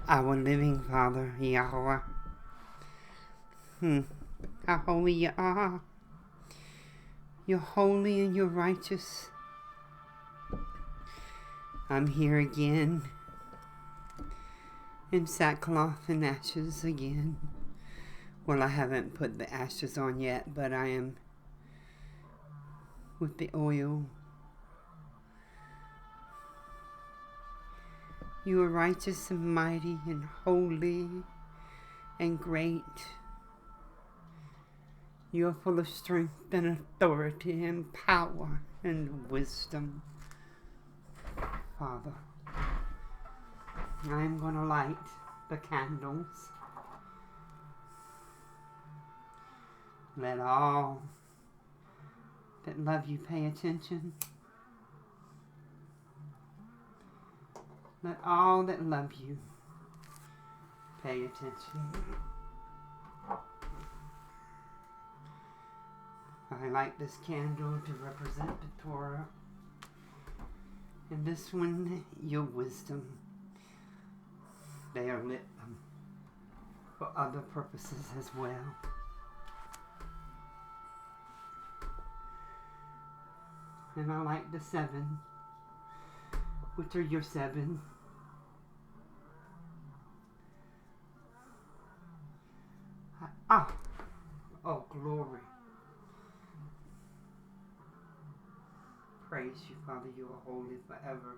our living Father, Yehoshuah. How holy you are. You're holy and you're righteous. I'm here again in sackcloth and ashes again. Well, I haven't put the ashes on yet, but I am with the oil. You are righteous and mighty and holy and great. You are full of strength and authority and power and wisdom. Father, I am going to light the candles. Let all that love you pay attention. Let all that love you pay attention. I light this candle to represent the Torah. And this one, your wisdom. They are lit for other purposes as well. And I like the 7, which are your 7. Oh, glory. Praise you, Father. You are holy forever.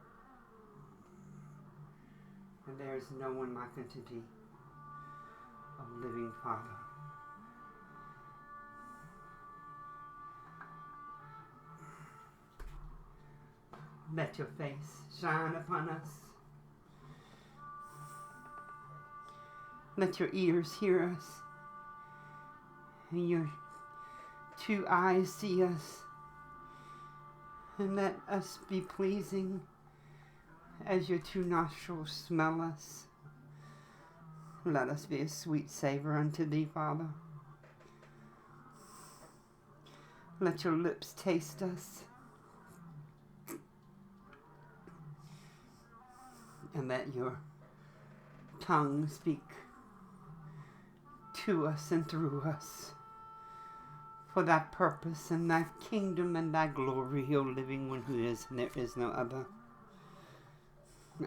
And there is no one like unto thee, O living Father. Let your face shine upon us. Let your ears hear us. And your 2 eyes see us. And let us be pleasing as your 2 nostrils smell us. Let us be a sweet savor unto thee, Father. Let your lips taste us. And let your tongue speak to us and through us for thy purpose and thy kingdom and thy glory, O living one who is, and there is no other.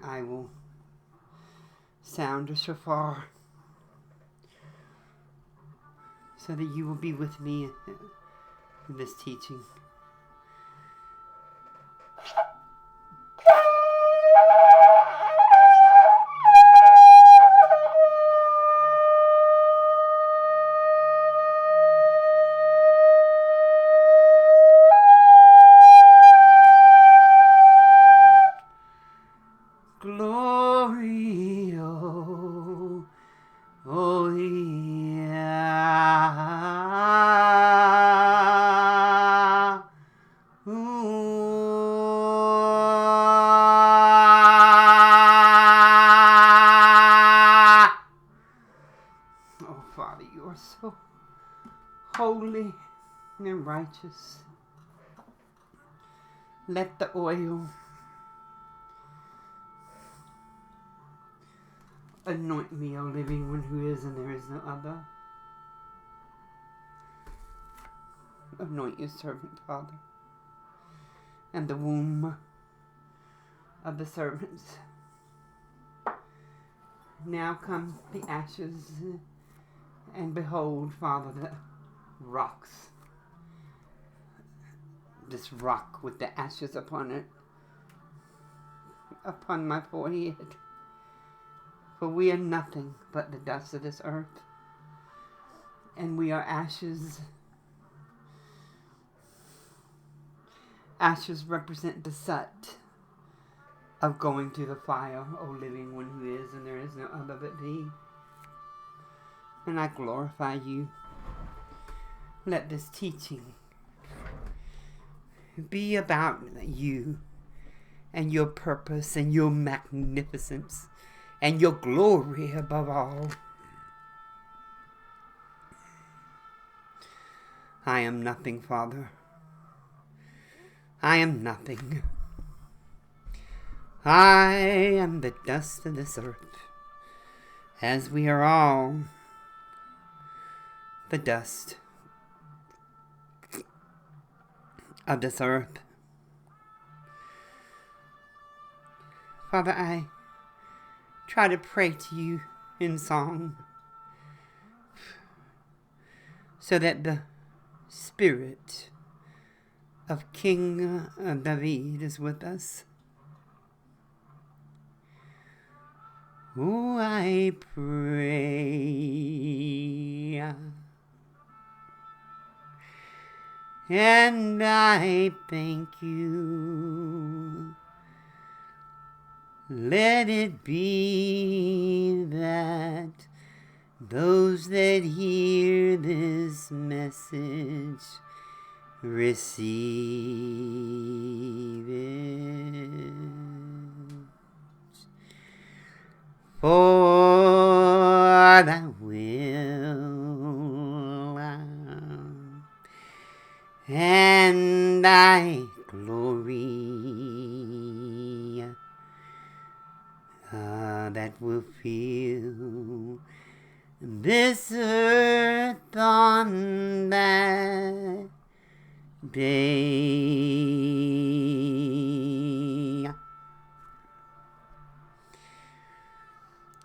I will sound a shofar so that you will be with me in this teaching. Glory, oh yeah. Oh, Father, you are so holy and righteous. Let the oil anoint me, O living one who is, and there is no other. Anoint your servant, Father, and the womb of the servants. Now come the ashes, and behold, Father, the rocks. This rock with the ashes upon it, upon my forehead. For we are nothing but the dust of this earth, and we are ashes. Ashes represent the sut of going through the fire, O living one who is, and there is no other but thee. And I glorify you. Let this teaching be about you and your purpose and your magnificence and your glory above all. I am nothing, Father. I am nothing. I am the dust of this earth, as we are all the dust of this earth. Father, I try to pray to you in song so that the spirit of King David is with us. Oh, I pray, and I thank you. Let it be that those that hear this message receive it. For thy will and thy glory that will fill this earth on that day.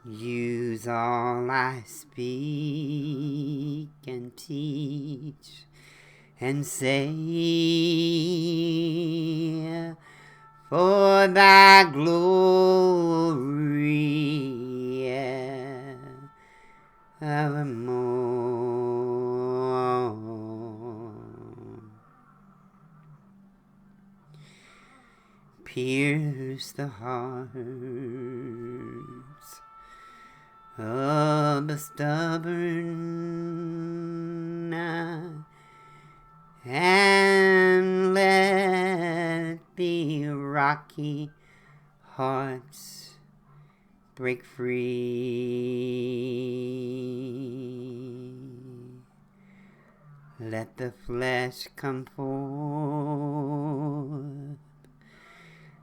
Use all I speak and teach and say for thy glory evermore. Pierce the hearts of the stubborn, and let the rocky hearts break free. Let the flesh come forth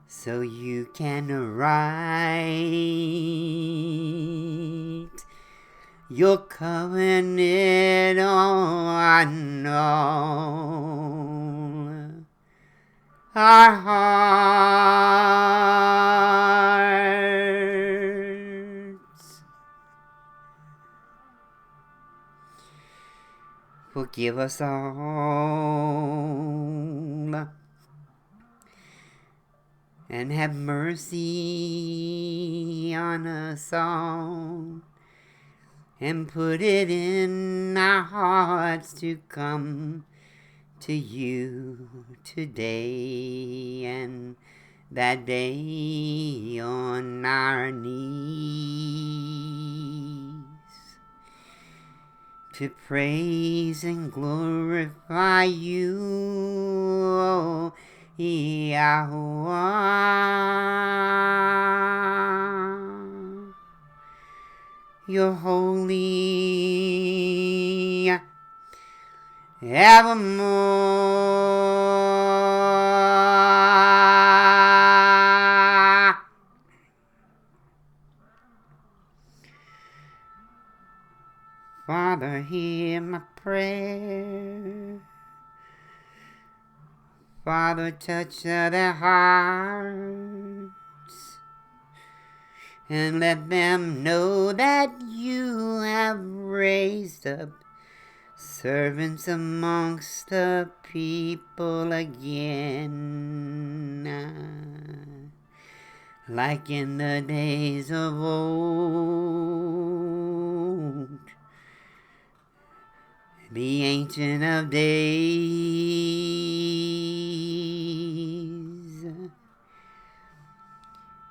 so you can write your covenant on all our hearts. Forgive us all and have mercy on us all, and put it in our hearts to come to you today and that day on our knees to praise and glorify you, oh, Yahweh. You're holy evermore. Father, hear my prayer. Father, touch their hearts and let them know that you have raised up servants amongst the people again, like in the days of old. The Ancient of Days,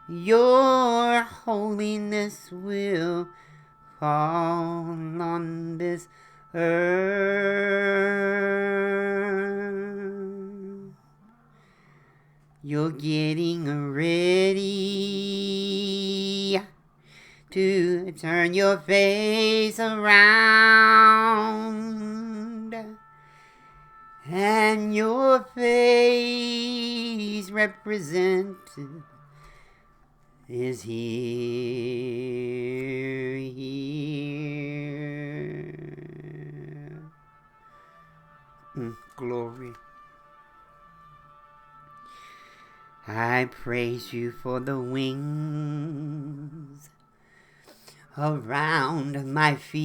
your holiness will fall on this earth. You're getting ready to turn your face around, and your face represents is here. Glory. I praise you for the wings around my feet,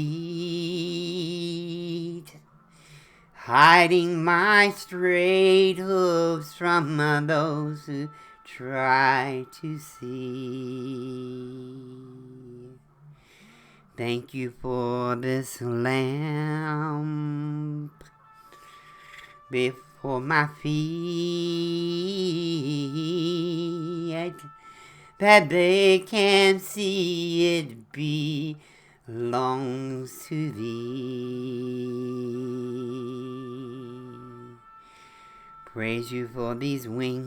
hiding my straight hooves from those who try to see. Thank you for this lamp before my feet, that they can see it belongs to thee. Praise you for these wings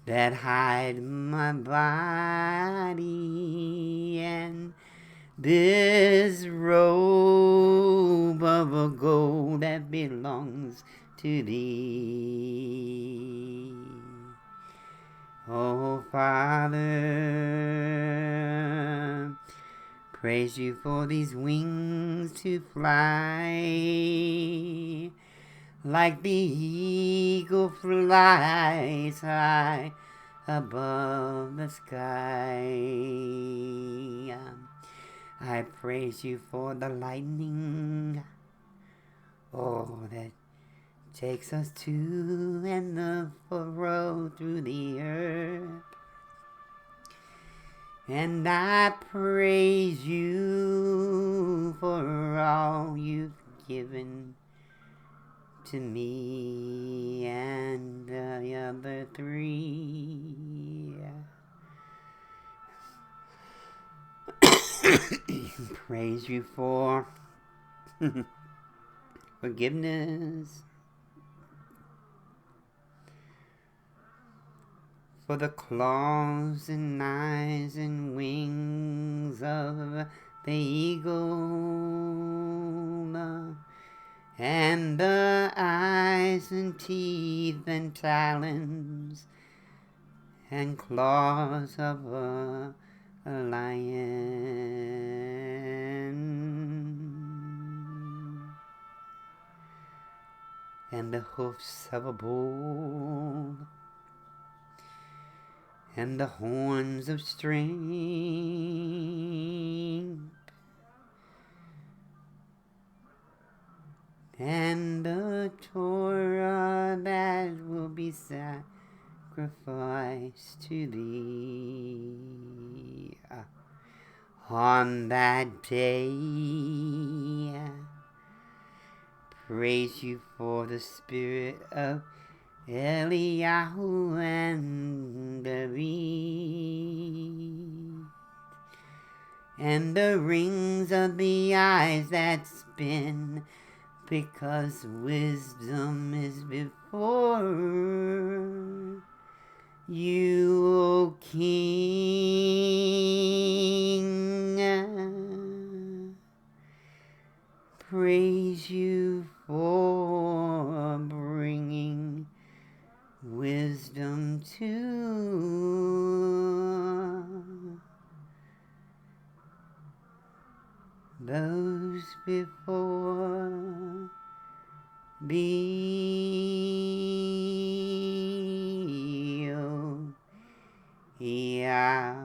that hide my body, and this robe of gold that belongs to thee. Oh, Father, praise you for these wings to fly, like the eagle flies high above the sky. I praise you for the lightning, that takes us to and fro through the earth. And I praise you for all you've given to me and the other three. Praise you for forgiveness, for the claws and eyes and wings of the eagle, and the eyes and teeth and talons and claws of a lion, and the hoofs of a bull, and the horns of strength, and the Torah that will be sacrificed to thee on that day. Praise you for the spirit of Eliyahu and David, and the rings of the eyes that spin, because wisdom is before you, O King. Praise you for bringing wisdom to those before thee, O Yahweh.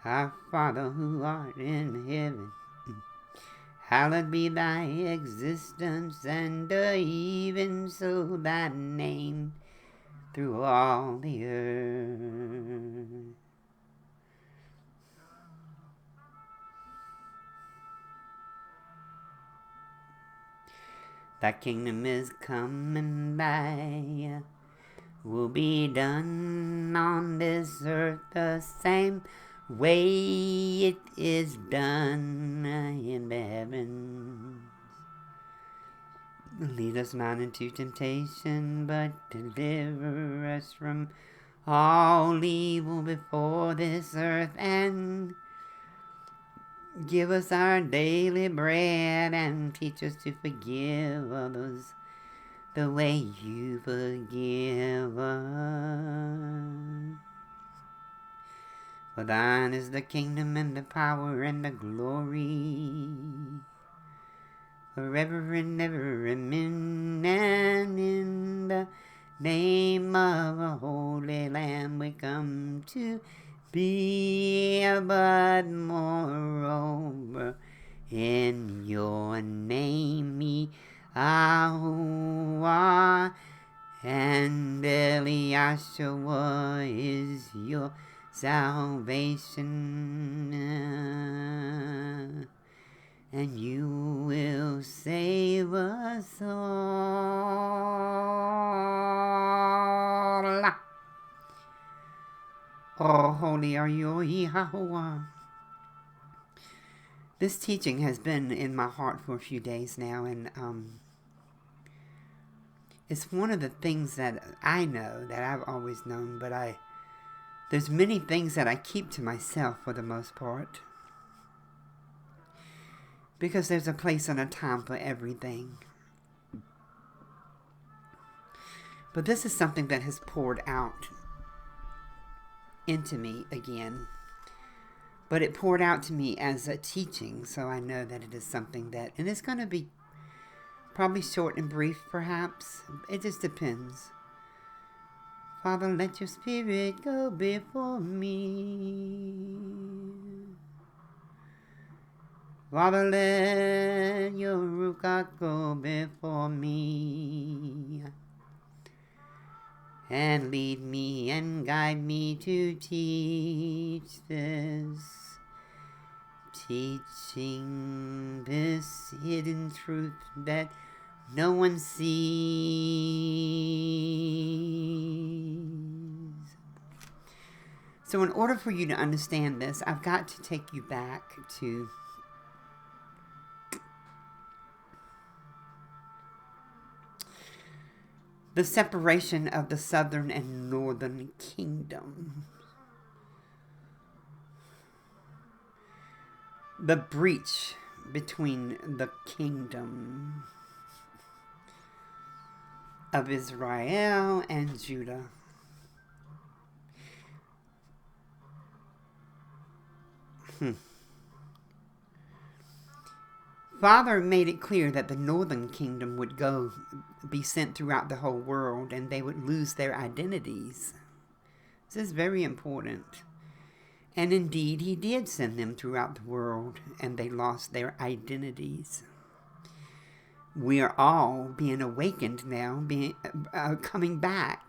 Our Father who art in heaven, hallowed be thy existence, and even so thy name through all the earth. Thy kingdom is come, and thy will be done on this earth the same way it is done in the heavens. Lead us not into temptation, but deliver us from all evil before this earth and Give us our daily bread and teach us to forgive others the way you forgive us. For thine is the kingdom and the power and the glory, forever and ever, amen. And in the name of a holy Lamb we come to be, but moreover in your name, Yehoshuah, and Yehoshuah is your salvation, and you will save us all. Oh, holy are you, Yehoshuah. This teaching has been in my heart for a few days now, and it's one of the things that I know, that I've always known, but there's many things that I keep to myself for the most part, because there's a place and a time for everything. But this is something that has poured out into me again. But it poured out to me as a teaching, so I know that it is something that, and it's going to be probably short and brief, perhaps. It just depends. Father, let your spirit go before me. Father, let your Ruach go before me, and lead me and guide me to teach this, teaching this hidden truth that no one sees. So in order for you to understand this, I've got to take you back to the separation of the southern and northern kingdom. The breach between the kingdom of Israel and Judah. Father made it clear that the northern kingdom would be sent throughout the whole world, and they would lose their identities. This is very important. And indeed, he did send them throughout the world, and they lost their identities. We are all being awakened now, coming back.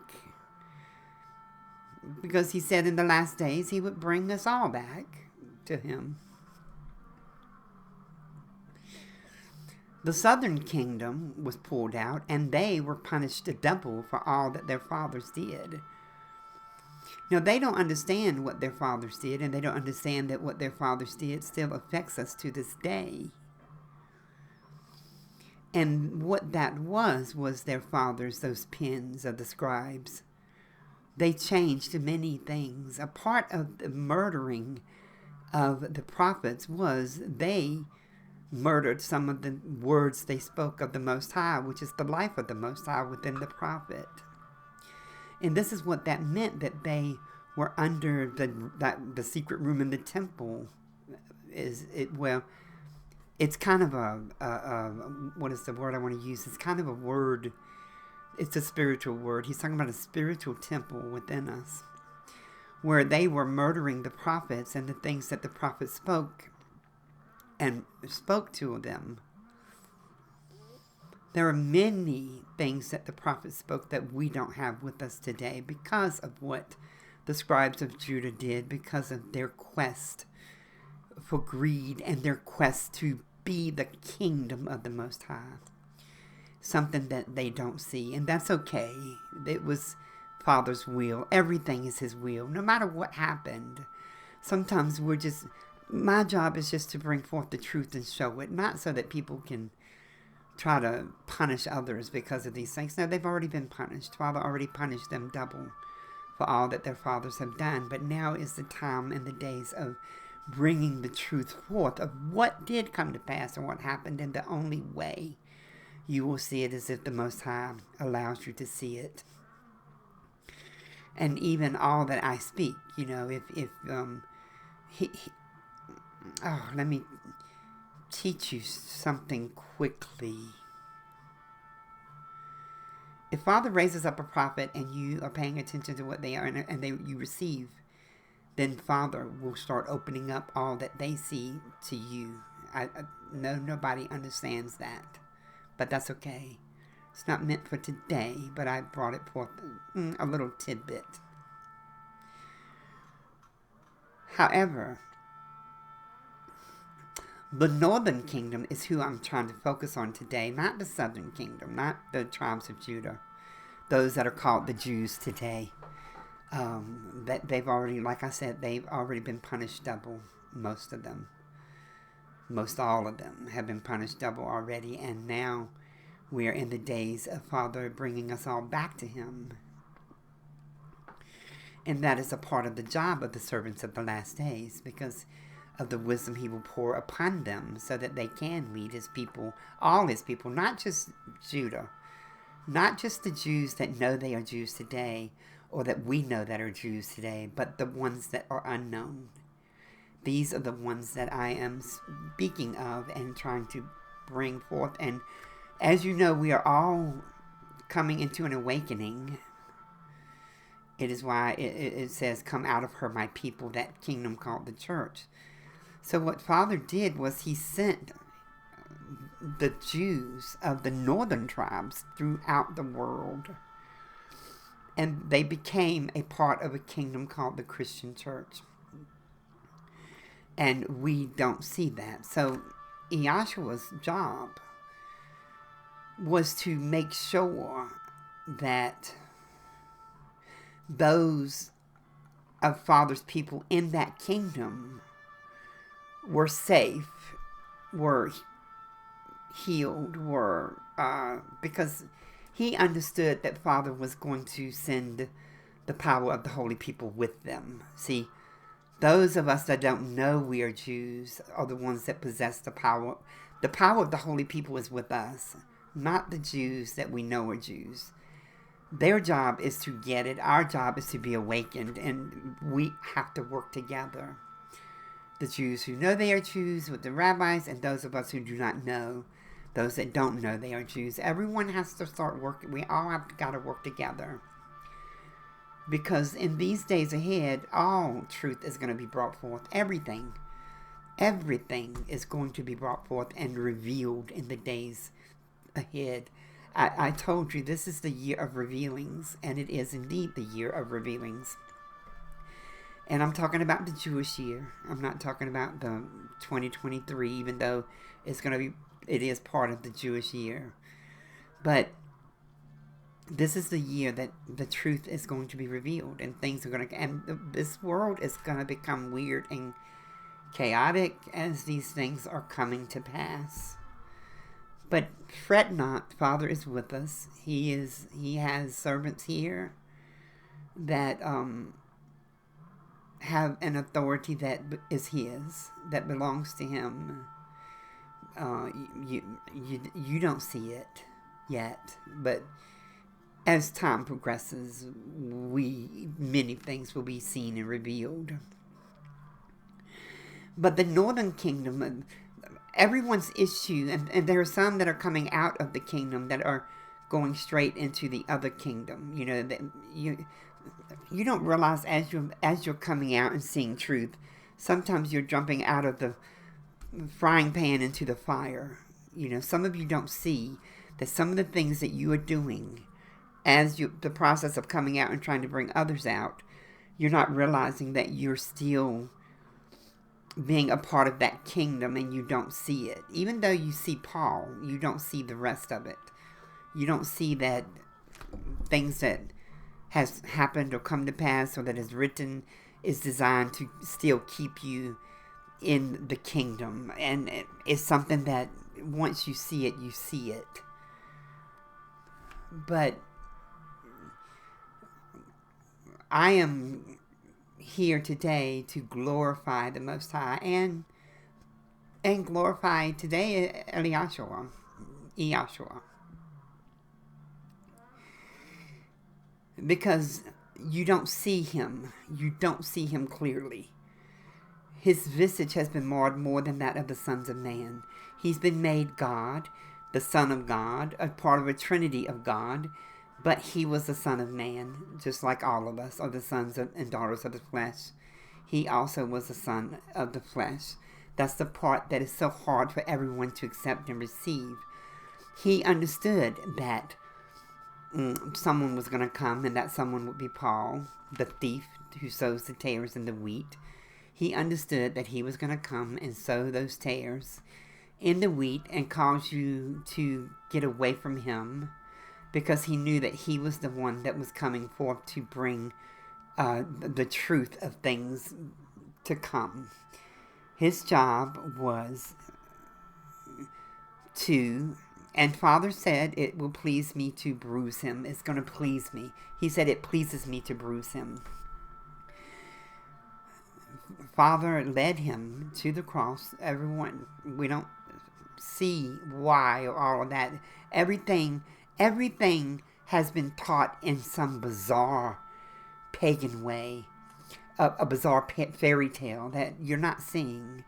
Because he said in the last days he would bring us all back to him. The southern kingdom was pulled out, and they were punished double for all that their fathers did. Now, they don't understand what their fathers did, and they don't understand that what their fathers did still affects us to this day. And what that was their fathers, those pens of the scribes. They changed many things. A part of the murdering of the prophets was they murdered some of the words they spoke of the Most High, which is the life of the Most High within the prophet. And this is what that meant, that they were under the secret room in the temple. It's kind of what is the word I want to use? It's kind of a word. It's a spiritual word. He's talking about a spiritual temple within us, where they were murdering the prophets and the things that the prophets spoke to them. There are many things that the prophets spoke that we don't have with us today because of what the scribes of Judah did, because of their quest for greed and their quest to be the kingdom of the Most High. Something that they don't see, and that's okay. It was Father's will. Everything is his will, no matter what happened. Sometimes my job is just to bring forth the truth and show it, not so that people can try to punish others because of these things. No, they've already been punished. Father already punished them double for all that their fathers have done. But now is the time and the days of bringing the truth forth of what did come to pass and what happened. And the only way you will see it is if the Most High allows you to see it. And even all that I speak, let me teach you something quickly. If Father raises up a prophet and you are paying attention to what they are and you receive, then Father will start opening up all that they see to you. I know nobody understands that, but that's okay. It's not meant for today, but I brought it forth a little tidbit. However, the northern kingdom is who I'm trying to focus on today, not the southern kingdom, not the tribes of Judah, those that are called the Jews today. That they've already, like I said, they've already been punished double. Most of them. Most all of them have been punished double already. And now we are in the days of Father bringing us all back to Him. And that is a part of the job of the servants of the last days, because of the wisdom He will pour upon them so that they can lead His people, all His people, not just Judah, not just the Jews that know they are Jews today, or that we know that are Jews today, but the ones that are unknown. These are the ones that I am speaking of and trying to bring forth. And as you know, we are all coming into an awakening. It is why it says, come out of her, my people, that kingdom called the church. So what Father did was He sent the Jews of the northern tribes throughout the world. And they became a part of a kingdom called the Christian church. And we don't see that. So Yehoshuah's job was to make sure that those of Father's people in that kingdom were safe, were healed, were because He understood that Father was going to send the power of the holy people with them. See, those of us that don't know we are Jews are the ones that possess the power. The power of the holy people is with us, not the Jews that we know are Jews. Their job is to get it. Our job is to be awakened, and we have to work together. The Jews who know they are Jews with the rabbis, and those of us who do not know, those that don't know they are Jews. Everyone has to start working. We all have got to work together. Because in these days ahead, all truth is going to be brought forth. Everything is going to be brought forth and revealed in the days ahead. I told you this is the year of revealings, and it is indeed the year of revealings. And I'm talking about the Jewish year. I'm not talking about the 2023, even though it is part of the Jewish year. But this is the year that the truth is going to be revealed, and things are going to, and this world is going to become weird and chaotic as these things are coming to pass. But fret not, Father is with us. He has servants here that have an authority that is His, that belongs to Him. You don't see it yet, but as time progresses, many things will be seen and revealed. But the northern kingdom, everyone's issue, and there are some that are coming out of the kingdom that are going straight into the other kingdom. You know, that you don't realize as you're coming out and seeing truth, sometimes you're jumping out of the frying pan into the fire. You know, some of you don't see that some of the things that you are doing as the process of coming out and trying to bring others out, you're not realizing that you're still being a part of that kingdom, and you don't see it. Even though you see Paul, you don't see the rest of it. You don't see that things that has happened or come to pass or that is written is designed to still keep you in the kingdom. And it's something that once you see it, you see it. But I am here today to glorify the Most High and glorify today Yehoshuah. Because you don't see him. You don't see him clearly. His visage has been marred more than that of the sons of man. He's been made God, the Son of God, a part of a trinity of God, but he was the Son of Man, just like all of us are the sons and daughters of the flesh. He also was the son of the flesh. That's the part that is so hard for everyone to accept and receive. He understood that someone was going to come, and that someone would be Paul, the thief who sows the tares in the wheat. He understood that he was going to come and sow those tares in the wheat and cause you to get away from him, because he knew that he was the one that was coming forth to bring the truth of things to come. His job was to, and Father said, it will please me to bruise him. It's going to please me. He said, it pleases me to bruise him. Father led him to the cross. Everyone, we don't see why or all of that. Everything has been taught in some bizarre pagan way, a bizarre fairy tale that you're not seeing.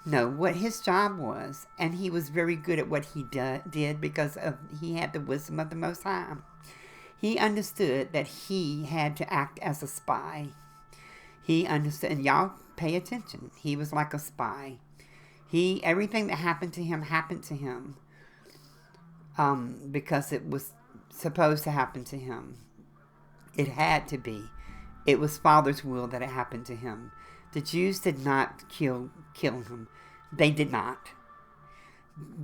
No, what his job was, and he was very good at what he did because he had the wisdom of the Most High. He understood that he had to act as a spy. He understood, and y'all pay attention. He was like a spy. Everything that happened to him because it was supposed to happen to him. It had to be. It was Father's will that it happened to him. The Jews did not kill him. They did not.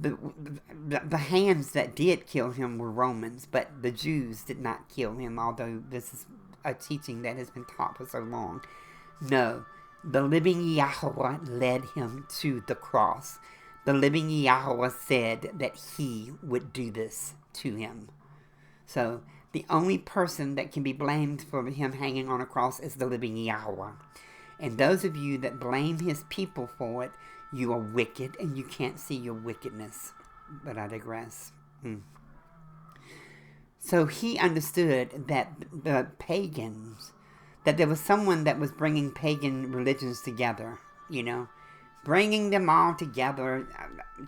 The hands that did kill him were Romans, but the Jews did not kill him, although this is a teaching that has been taught for so long. No, the living Yahweh led him to the cross. The living Yahweh said that he would do this to him. So the only person that can be blamed for him hanging on a cross is the living Yahweh. And those of you that blame his people for it, you are wicked and you can't see your wickedness. But I digress. So he understood that the pagans, that there was someone that was bringing pagan religions together, bringing them all together,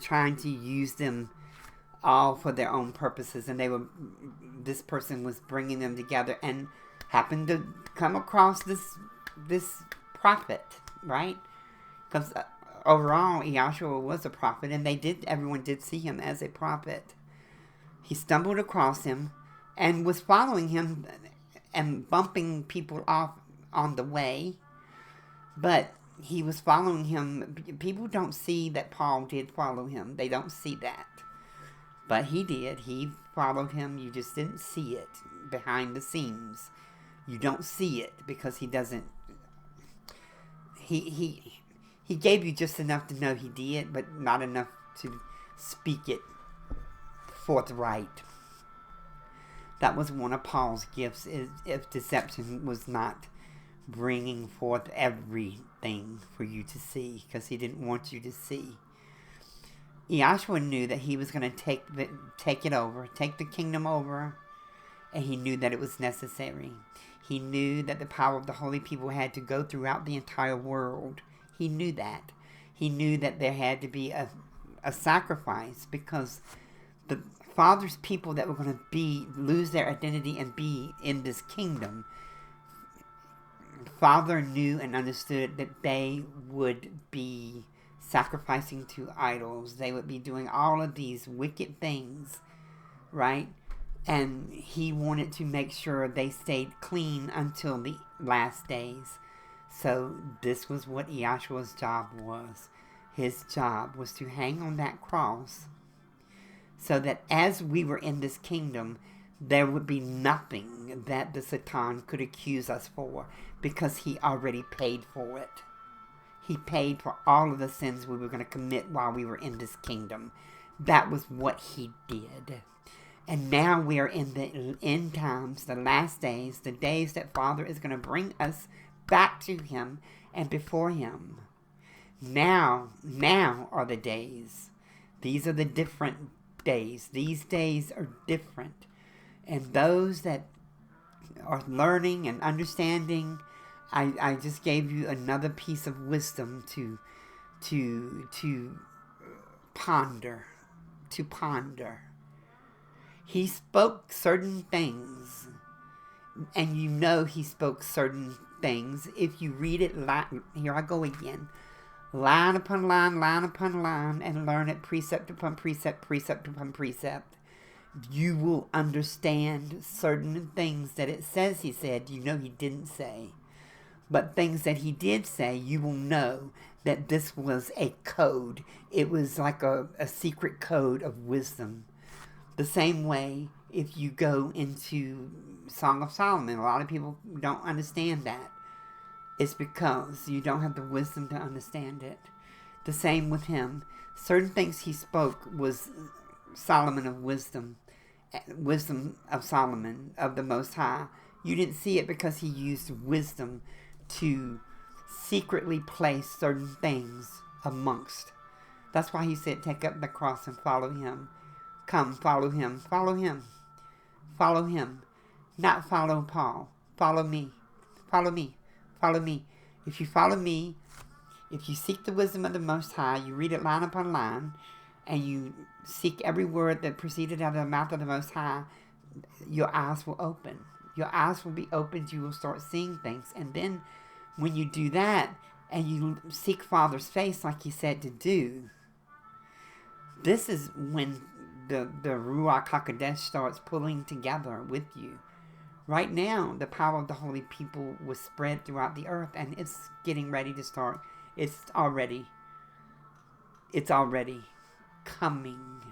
trying to use them all for their own purposes. And this person was bringing them together and happened to come across this prophet, right? Because overall, Yehoshuah was a prophet, and everyone did see him as a prophet. He stumbled across him and was following him and bumping people off on the way, but he was following him. People don't see that Paul did follow him. They don't see that. But he did. He followed him. You just didn't see it behind the scenes. You don't see it because he doesn't. He gave you just enough to know he did, but not enough to speak it forthright. That was one of Paul's gifts, if deception was not bringing forth everything for you to see, because he didn't want you to see. Yehoshuah knew that he was going to take the kingdom over, and he knew that it was necessary. He knew that the power of the holy people had to go throughout the entire world. He knew that. He knew that there had to be a sacrifice, because the Father's people that were going to lose their identity and be in this kingdom, Father knew and understood that they would be sacrificing to idols. They would be doing all of these wicked things, right? And he wanted to make sure they stayed clean until the last days. So this was what Yehoshua's job was. His job was to hang on that cross, so that as we were in this kingdom, there would be nothing that the Satan could accuse us for, because he already paid for it. He paid for all of the sins we were going to commit while we were in this kingdom. That was what he did. And now we are in the end times, the last days, the days that Father is going to bring us back to him and before him. Now are the days. These are the different days. These days are different. And those that are learning and understanding, I just gave you another piece of wisdom to ponder. To ponder. He spoke certain things, and you know he spoke certain things. If you read it, here I go again, line upon line, and learn it precept upon precept, precept upon precept, you will understand certain things that it says he said, you know he didn't say. But things that he did say, you will know that this was a code. It was like a secret code of wisdom. The same way, if you go into Song of Solomon, a lot of people don't understand that. It's because you don't have the wisdom to understand it. The same with him. Certain things he spoke was Solomon of wisdom of Solomon, of the Most High. You didn't see it because he used wisdom to secretly place certain things amongst. That's why he said, take up the cross and follow him. Come, follow him, follow him, follow him. Not follow Paul. Follow me, follow me, follow me. If you follow me, if you seek the wisdom of the Most High, you read it line upon line, and you seek every word that proceeded out of the mouth of the Most High, your eyes will open. Your eyes will be opened. You will start seeing things. And then when you do that, and you seek Father's face like he said to do, this is when the Ruach HaKodesh starts pulling together with you. Right now, the power of the holy people was spread throughout the earth, and it's getting ready to start. It's already coming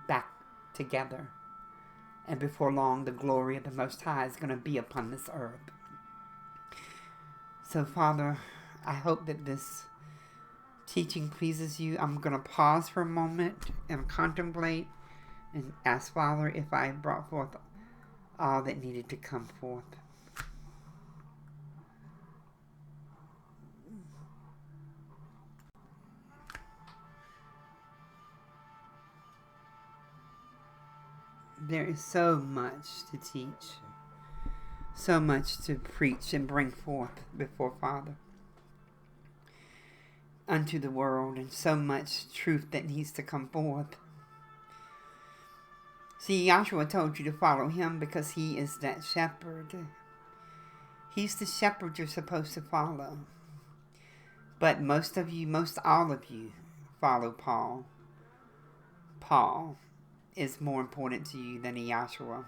back together. And before long, the glory of the Most High is going to be upon this earth. So, Father, I hope that this teaching pleases you. I'm going to pause for a moment and contemplate and ask Father if I brought forth all that needed to come forth. There is so much to teach, so much to preach and bring forth before Father unto the world, and so much truth that needs to come forth. See, Yehoshuah told you to follow him because he is that shepherd. He's the shepherd you're supposed to follow. But most all of you follow Paul. Paul is more important to you than Yehoshuah.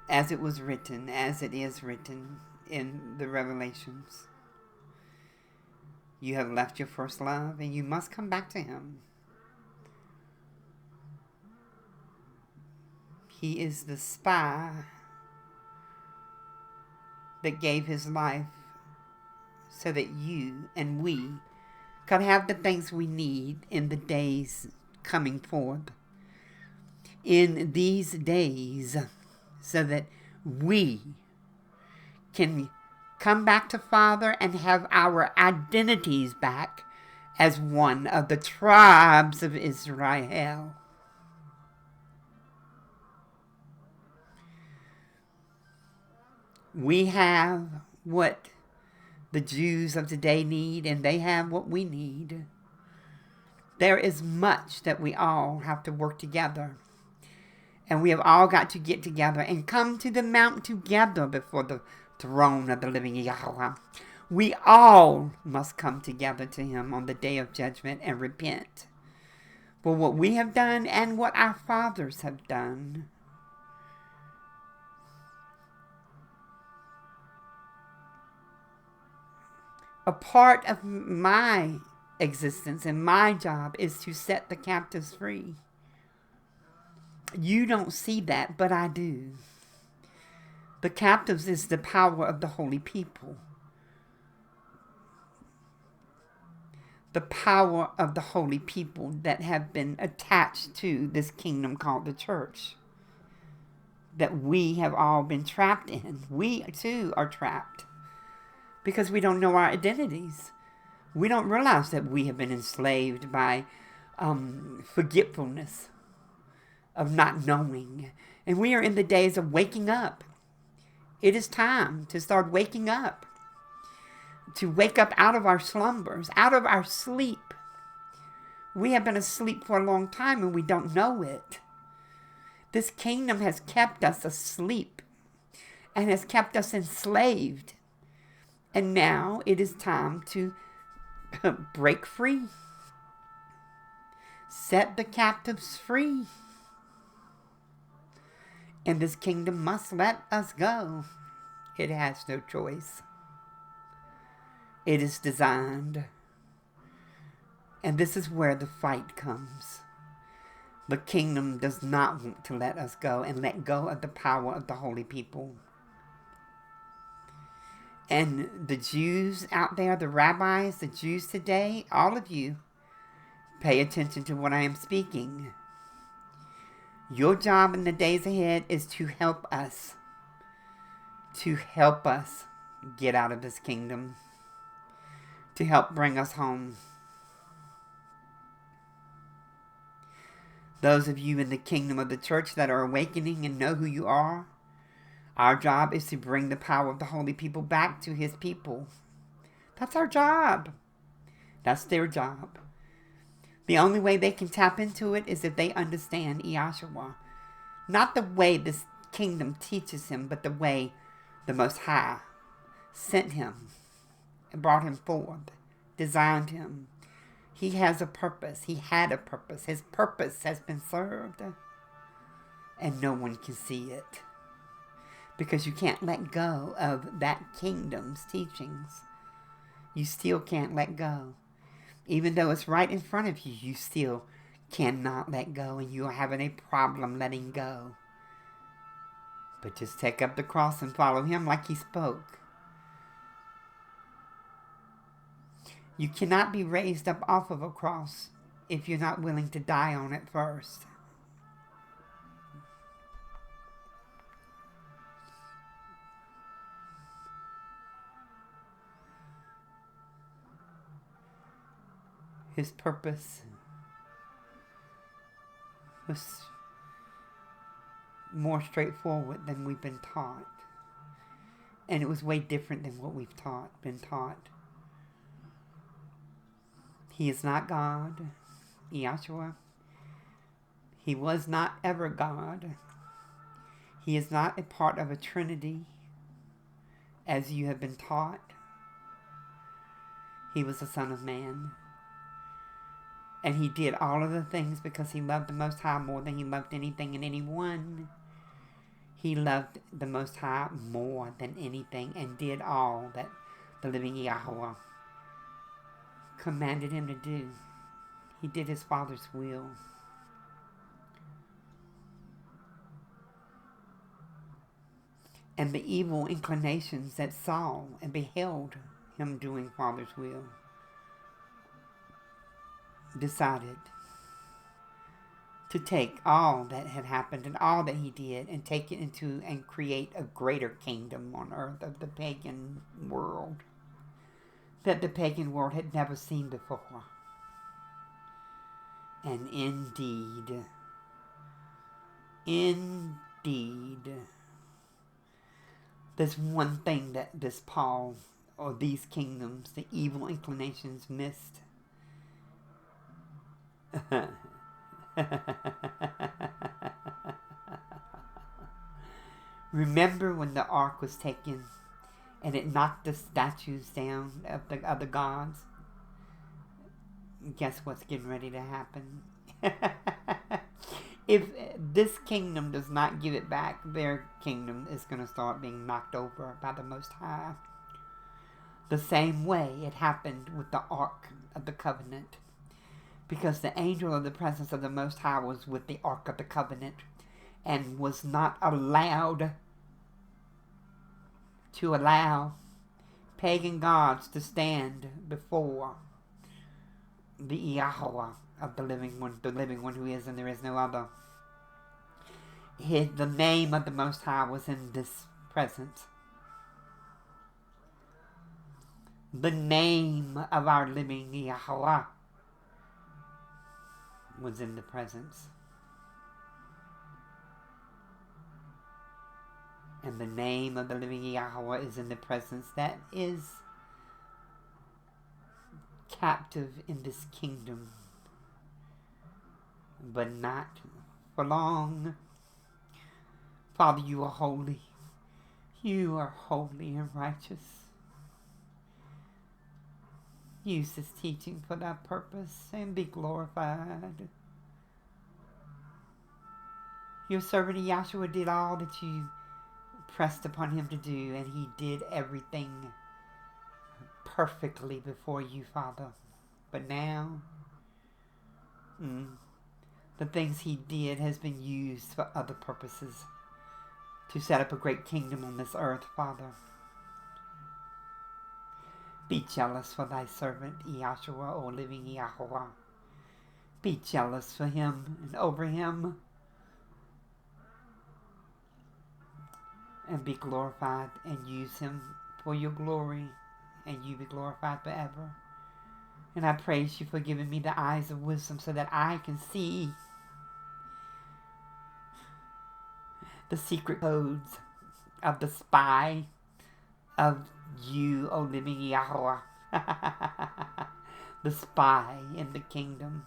As it was written, as it is written in the Revelations. You have left your first love, and you must come back to him. He is the spy that gave his life so that you and we could have the things we need in the days coming forth. In these days, so that we can come back to Father and have our identities back as one of the tribes of Israel. We have what the Jews of today need, and they have what we need. There is much that we all have to work together. And we have all got to get together and come to the mount together before the throne of the living Yahweh. We all must come together to him on the day of judgment and repent for what we have done and what our fathers have done. A part of my existence and my job is to set the captives free. You don't see that, but I do. The captives is the power of the holy people. The power of the holy people that have been attached to this kingdom called the church. That we have all been trapped in. We too are trapped. because we don't know our identities. We don't realize that we have been enslaved by forgetfulness, of not knowing. And we are in the days of waking up. It is time to start waking up. To wake up out of our slumbers, out of our sleep. We have been asleep for a long time and we don't know it. This kingdom has kept us asleep and has kept us enslaved. And now it is time to break free. Set the captives free. And this kingdom must let us go. It has no choice. It is designed. And this is where the fight comes. The kingdom does not want to let us go and let go of the power of the holy people. And the Jews out there, the rabbis, the Jews today, all of you, pay attention to what I am speaking. Your job in the days ahead is to help us. To help us get out of this kingdom. To help bring us home. Those of you in the kingdom of the church that are awakening and know who you are, our job is to bring the power of the holy people back to his people. That's our job. That's their job. The only way they can tap into it is if they understand Yehoshuah. Not the way this kingdom teaches him, but the way the Most High sent him and brought him forth, designed him. He has a purpose. He had a purpose. His purpose has been served. And no one can see it. Because you can't let go of that kingdom's teachings. You still can't let go. Even though it's right in front of you, you still cannot let go. And you're having a problem letting go. But just take up the cross and follow him like he spoke. You cannot be raised up off of a cross if you're not willing to die on it first. His purpose was more straightforward than we've been taught. And it was way different than what we've been taught. He is not God, Yehoshuah. He was not ever God. He is not a part of a Trinity, as you have been taught. He was the Son of Man. And he did all of the things because he loved the Most High more than he loved anything and anyone. He loved the Most High more than anything and did all that the living Yahweh commanded him to do. He did his Father's will. And the evil inclinations that saw and beheld him doing Father's will decided to take all that had happened and all that he did and take it into and create a greater kingdom on earth of the pagan world that the pagan world had never seen before. And indeed, there's one thing that this Paul, or these kingdoms, the evil inclinations missed. Remember when the ark was taken and it knocked the statues down of the other gods? Guess what's getting ready to happen? If this kingdom does not give it back, their kingdom is going to start being knocked over by the Most High. The same way it happened with the Ark of the Covenant. Because the angel of the presence of the Most High was with the Ark of the Covenant and was not allowed to allow pagan gods to stand before the Yahweh of the living one who is and there is no other. The name of the Most High was in this presence. The name of our living Yehoshuah was in the presence. And the name of the living Yehoshuah is in the presence that is captive in this kingdom, but not for long. Father, you are holy. You are holy and righteous. Use this teaching for that purpose and be glorified. Your servant Yehoshuah did all that you pressed upon him to do, and he did everything perfectly before you, Father. But now, the things he did has been used for other purposes, to set up a great kingdom on this earth, Father. Be jealous for thy servant Yehoshuah, O living Yehoshuah. Be jealous for him and over him, and be glorified and use him for your glory, and you be glorified forever. And I praise you for giving me the eyes of wisdom so that I can see the secret codes of the spy of you, O living Yahweh. The spy in the kingdom.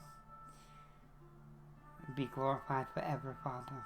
Be glorified forever, Father.